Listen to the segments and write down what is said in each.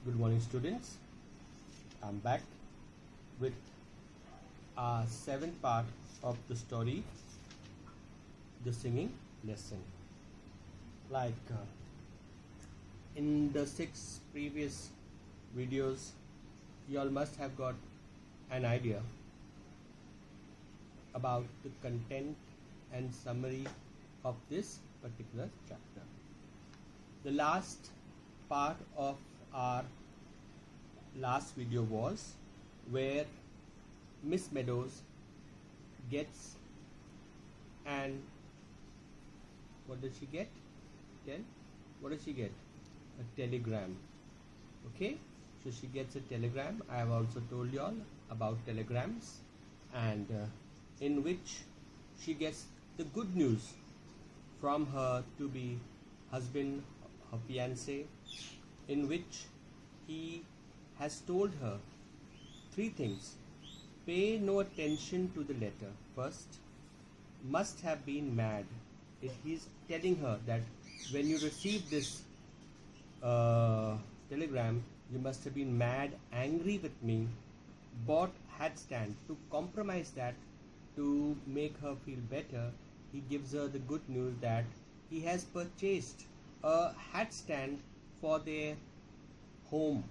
Good morning, students. I'm back with our seventh part of the story, the singing lesson. In the six previous videos, you all must have got an idea about the content and summary of this particular chapter. The last part of our last video was where Miss Meadows gets and what does she get? What does she get? A telegram. Okay, so she gets a telegram. I have also told you all about telegrams, and in which she gets the good news from her to be husband, her fiance, in which he has told her three things. Pay no attention to the letter. First, must have been mad. He's telling her that when you receive this telegram, you must have been mad, angry with me, bought hat stand. To compromise that, to make her feel better, he gives her the good news that he has purchased a hat stand for their home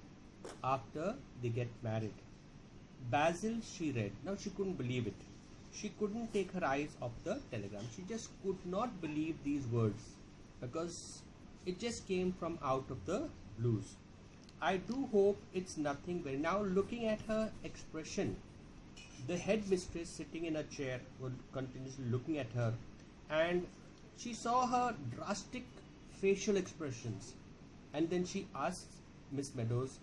after they get married. Basil, she read. Now she couldn't believe it. She couldn't take her eyes off the telegram. She just could not believe these words because it just came from out of the blues. I do hope it's nothing very. Now looking at her expression, the headmistress sitting in a chair was continuously looking at her, and she saw her drastic facial expressions, and then she asked Miss Meadows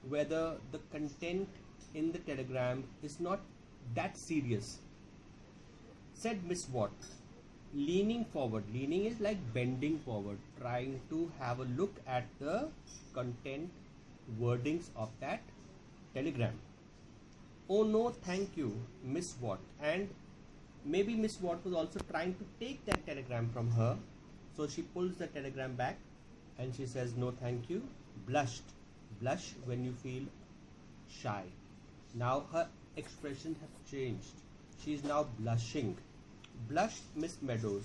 whether the content in the telegram is not that serious. Said Miss Watt, leaning forward. Leaning is like bending forward, trying to have a look at the content wordings of that telegram. Oh no, thank you, Miss Watt. And maybe Miss Watt was also trying to take that telegram from her. So she pulls the telegram back and she says, no, thank you. Blushed. Blush when you feel shy. Now her expression has changed. She is now blushing. Blushed Miss Meadows.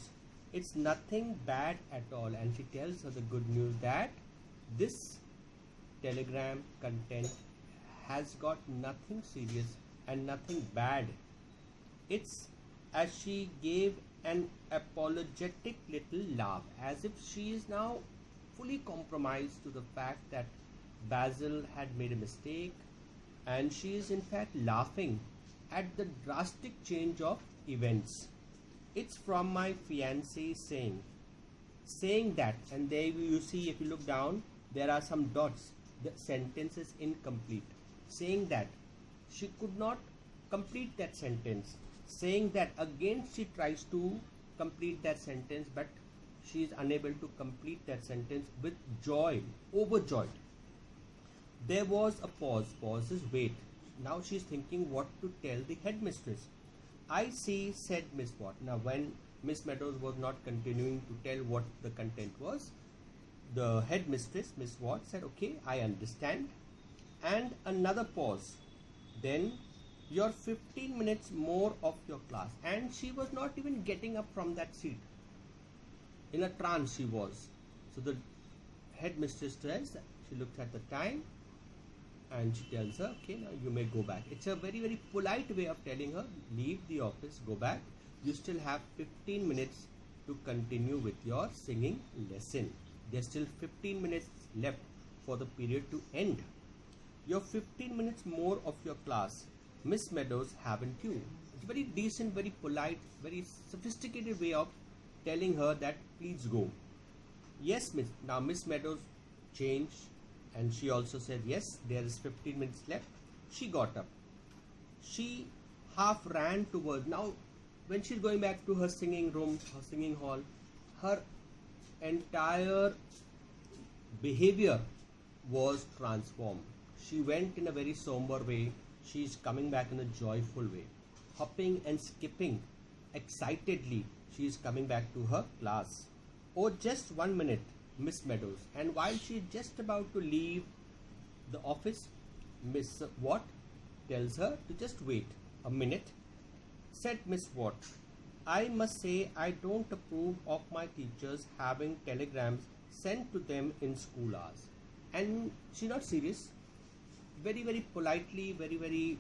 It's nothing bad at all. And she tells her the good news that this telegram content has got nothing serious and nothing bad. It's as she gave an apologetic little laugh, as if she is now fully compromised to the fact that Basil had made a mistake, and she is in fact laughing at the drastic change of events. It's from my fiancé saying that, and there you see, if you look down, there are some dots. The sentence is incomplete. Saying that she could not complete that sentence. Saying that again she tries to complete that sentence, but she is unable to complete that sentence with joy, overjoyed. There was a pause. Pause is wait. Now she is thinking what to tell the headmistress. I see, said Miss Watt. Now when Miss Meadows was not continuing to tell what the content was, the headmistress, Miss Watt, said, okay, I understand. And another pause. Then your 15 minutes more of your class. And she was not even getting up from that seat. In a trance she was. So the headmistress says, she looks at the time and she tells her, okay, now you may go back. It's a very, very polite way of telling her, leave the office, go back. You still have 15 minutes to continue with your singing lesson. There's still 15 minutes left for the period to end. Your 15 minutes more of your class, Miss Meadows, haven't you? It's a very decent, very polite, very sophisticated way of telling her that please go. Yes, Miss. Now Miss Meadows changed and she also said, yes, there is 15 minutes left. She got up. She half ran towards. Now when she's going back to her singing room, her singing hall, her entire behavior was transformed. She went in a very somber way. She's coming back in a joyful way, hopping and skipping excitedly. She is coming back to her class. Oh, just 1 minute, Miss Meadows. And while she is just about to leave the office. Miss Watt tells her to just wait a minute. Said Miss Watt, I must say I don't approve of my teachers having telegrams sent to them in school hours. And she's not serious. Very, very politely, very,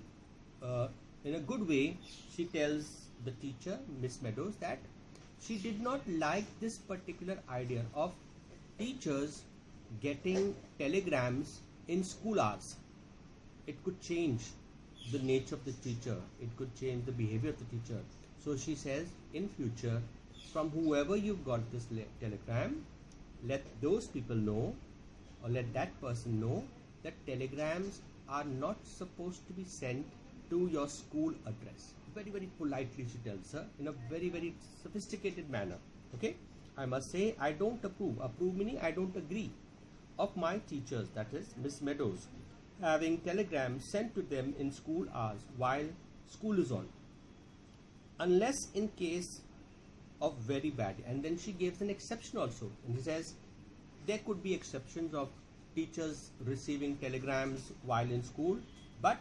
in a good way, she tells the teacher, Miss Meadows, that she did not like this particular idea of teachers getting telegrams in school hours. It could change the nature of the teacher, it could change the behavior of the teacher. So she says, in future, from whoever you've got this telegram, let those people know, or let that person know, that telegrams are not supposed to be sent to your school address. Very, very politely she tells her, in a very, very sophisticated manner. Okay, I must say I don't approve. Approve meaning I don't agree of my teachers, that is Miss Meadows, having telegrams sent to them in school hours while school is on, unless in case of very bad. And then she gives an exception also, and she says there could be exceptions of teachers receiving telegrams while in school, but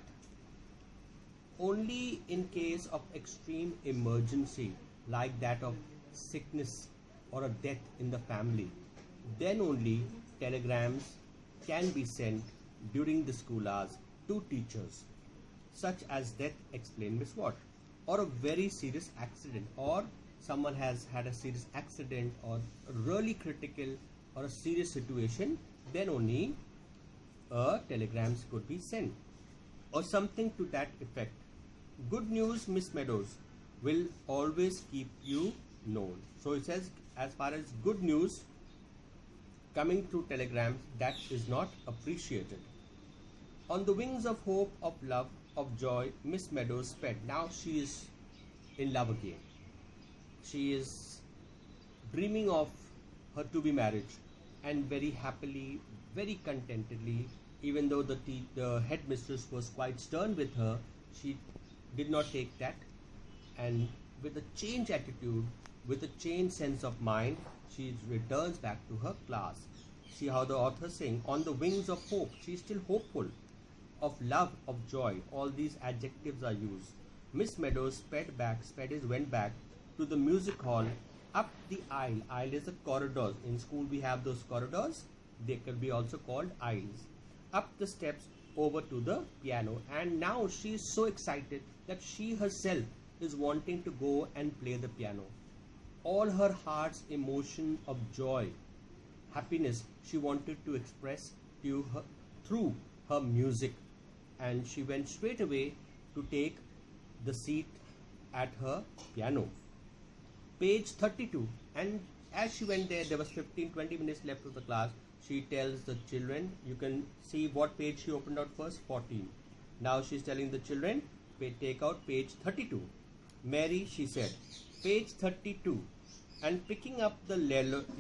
only in case of extreme emergency, like that of sickness or a death in the family. Then only telegrams can be sent during the school hours to teachers, such as death, explained Miss Watt, or a very serious accident, or someone has had a serious accident or really critical or a serious situation, then only telegrams could be sent, or something to that effect. Good news, Miss Meadows, will always keep you known. So it says, as far as good news coming through telegrams, that is not appreciated. On the wings of hope, of love, of joy, Miss Meadows sped. Now she is in love again. She is dreaming of her to-be marriage, and very happily, very contentedly, even though the headmistress was quite stern with her, she did not take that, and with a changed attitude, with a changed sense of mind, she returns back to her class. See how the author is saying, on the wings of hope, she is still hopeful, of love, of joy, all these adjectives are used. Miss Meadows went back to the music hall, up the aisle. Aisle is a corridor. In school we have those corridors, they can be also called aisles. Up the steps over to the piano, and now she is so excited that she herself is wanting to go and play the piano. All her heart's emotion of joy, happiness, she wanted to express to her through her music, and she went straight away to take the seat at her piano. Page 32, and as she went there was 15-20 minutes left of the class. She tells the children, you can see what page she opened out first, 14. Now she's telling the children, take out page 32. Mary, she said, page 32, and picking up the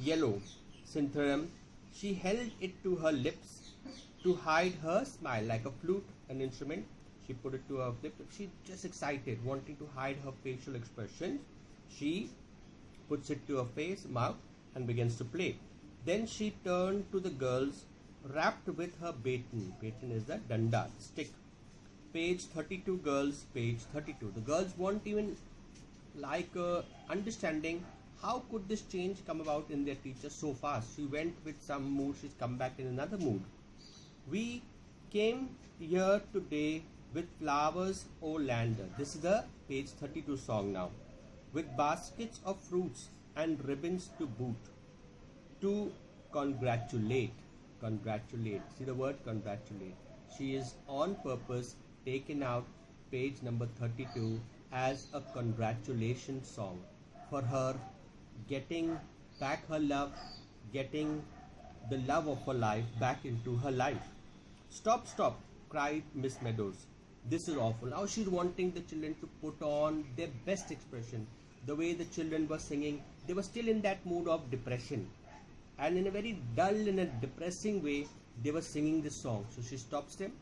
yellow cintharam, she held it to her lips to hide her smile, like a flute, an instrument. She put it to her lips. She just excited, wanting to hide her facial expression. She puts it to her face, mouth, and begins to play. Then she turned to the girls, wrapped with her baton. Baton is the danda, stick. Page 32, girls, page 32. The girls weren't even like understanding how could this change come about in their teacher so fast. She went with some mood, she's come back in another mood. We came here today with flowers, O lander. This is the page 32 song now. With baskets of fruits and ribbons to boot. To congratulate. Congratulate. See the word congratulate. She is on purpose taken out page number 32 as a congratulation song for her getting back her love, getting the love of her life back into her life. Stop, stop, cried Miss Meadows. This is awful. Now she's wanting the children to put on their best expression. The way the children were singing, they were still in that mood of depression. And in a very dull, in a depressing way, they were singing this song. So she stops them,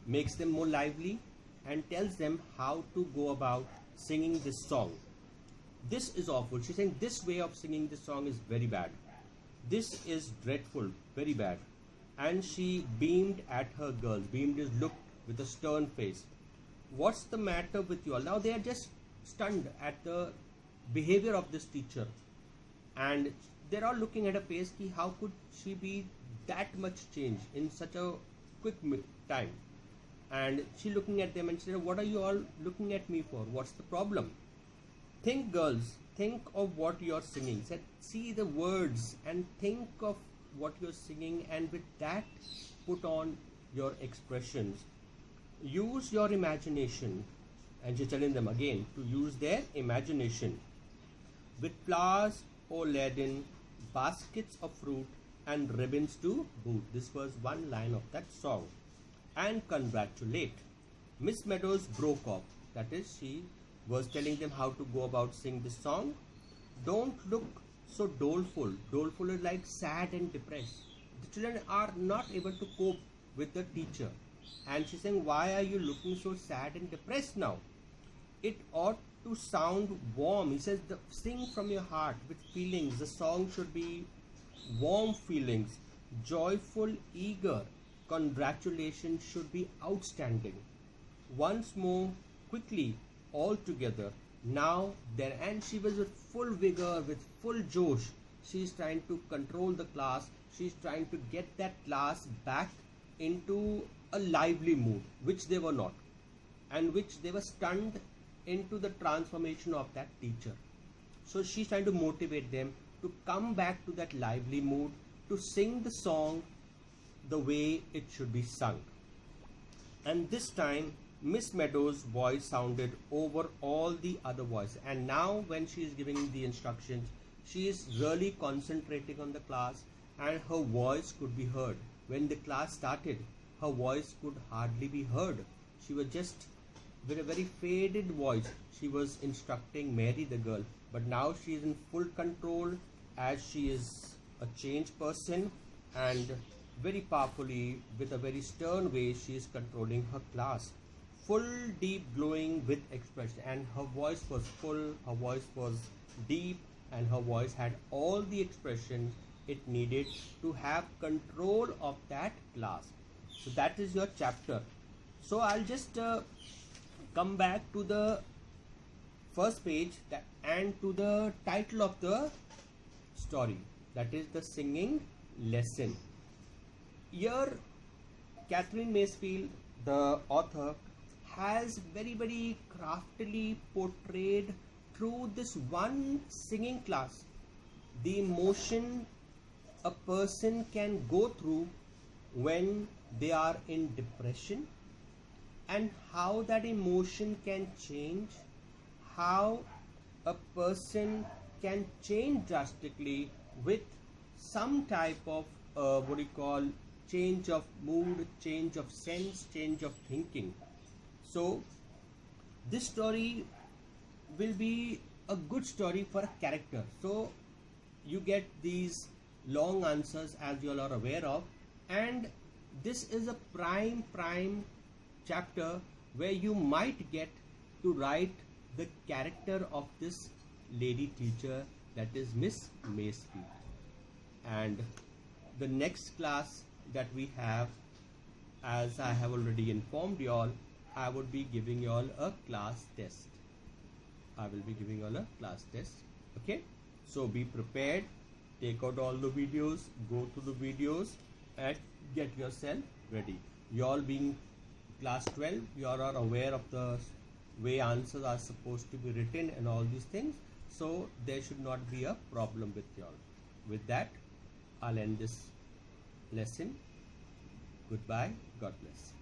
makes them more lively, and tells them how to go about singing this song. This is awful. She's saying this way of singing this song is very bad. This is dreadful, very bad. and she beamed at her girls. Beamed is looked with a stern face. What's the matter with you all? Now they are just stunned at the behavior of this teacher, and they're all looking at her face. How could she be that much change in such a quick time? And she looking at them and said, "What are you all looking at me for? What's the problem? Think, girls, think of what you're singing." Said, "See the words and think of what you're singing, and with that put on your expressions. Use your imagination." And she's telling them again to use their imagination. "With flowers or laden, baskets of fruit and ribbons to boot." This was one line of that song. "And congratulate." Miss Meadows broke off. That is, she was telling them how to go about singing this song. "Don't look so doleful." Doleful is like sad and depressed. The children are not able to cope with the teacher. And she's saying, "Why are you looking so sad and depressed now? It ought to sound warm." He says, "Sing from your heart with feelings. The song should be warm feelings, joyful, eager. Congratulations should be outstanding. Once more, quickly, all together. Now, then." And she was with full vigor, with full josh. She's trying to control the class. She's trying to get that class back into a lively mood, which they were not, and which they were stunned into the transformation of that teacher. So she's trying to motivate them to come back to that lively mood, to sing the song the way it should be sung. And this time Miss Meadows' voice sounded over all the other voices. And now when she is giving the instructions, she is really concentrating on the class, and her voice could be heard. When the class started, her voice could hardly be heard. She was just with a very faded voice. She was instructing Mary the girl, but now she is in full control, as she is a changed person, and very powerfully, with a very stern way, she is controlling her class. Full, deep, glowing with expression, and her voice was full, her voice was deep, and her voice had all the expression it needed to have control of that class. So that is your chapter. So I'll just come back to the first page and to the title of the story, that is the singing lesson. Here Catherine Masefield, the author, has very craftily portrayed through this one singing class the emotion a person can go through when they are in depression, and how that emotion can change, how a person can change drastically with some type of change of mood, change of sense, change of thinking. So this story will be a good story for a character. So you get these long answers, as you all are aware of, and this is a prime chapter where you might get to write the character of this lady teacher, that is Miss Masefield. And the next class that we have, as I have already informed you all, I would be giving you all a class test. I will be giving you all a class test. Okay, so be prepared, take out all the videos, go through the videos and get yourself ready. You all being class 12, you all are aware of the way answers are supposed to be written and all these things, so there should not be a problem with you all. With that, I'll end this lesson. Goodbye. God bless.